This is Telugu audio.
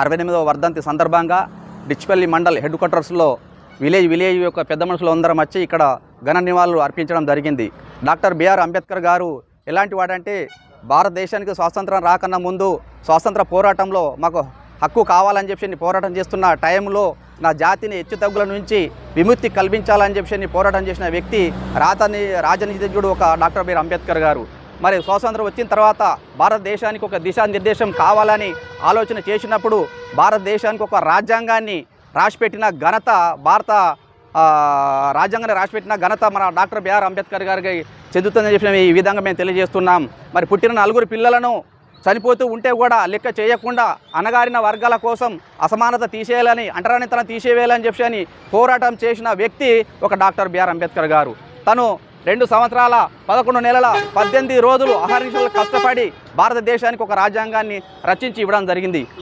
68వ వర్ధంతి సందర్భంగా డిచ్పల్లి మండల్ హెడ్ క్వార్టర్స్లో విలేజ్ యొక్క పెద్ద మనుషులు అందరం వచ్చి ఇక్కడ ఘన నివాళులు అర్పించడం జరిగింది. డాక్టర్ బిఆర్ అంబేద్కర్ గారు ఎలాంటి వాడంటే భారతదేశానికి స్వాతంత్రం రాకన్నా ముందు స్వాతంత్ర పోరాటంలో మాకు హక్కు కావాలని చెప్పి పోరాటం చేస్తున్న టైంలో నా జాతిని హెచ్చుతగ్గుల నుంచి విముక్తి కల్పించాలని చెప్పి పోరాటం చేసిన వ్యక్తి రాజనీతిజ్ఞుడు ఒక డాక్టర్ బిఆర్ అంబేద్కర్ గారు. మరి స్వాతంత్రం వచ్చిన తర్వాత భారతదేశానికి ఒక దిశానిర్దేశం కావాలని ఆలోచన చేసినప్పుడు భారతదేశానికి ఒక రాజ్యాంగాన్ని రాసిపెట్టిన ఘనత రాజ్యాంగాన్ని రాసిపెట్టిన ఘనత మన డాక్టర్ బిఆర్ అంబేద్కర్ గారికి చెందుతుందని చెప్పి ఈ విధంగా మేము తెలియజేస్తున్నాం. మరి పుట్టిన 4 పిల్లలను చనిపోతూ ఉంటే కూడా లెక్క చేయకుండా అణగారిన వర్గాల కోసం అసమానత తీసేయాలని, అంటరానితనం తీసేయాలని చెప్పి పోరాటం చేసిన వ్యక్తి ఒక డాక్టర్ బిఆర్ అంబేద్కర్ గారు. తను 2 సంవత్సరాల 11 నెలల 18 రోజులు అహర్నిశలు కష్టపడి భారతదేశానికి ఒక రాజ్యాంగాన్ని రచించి ఇవ్వడం జరిగింది.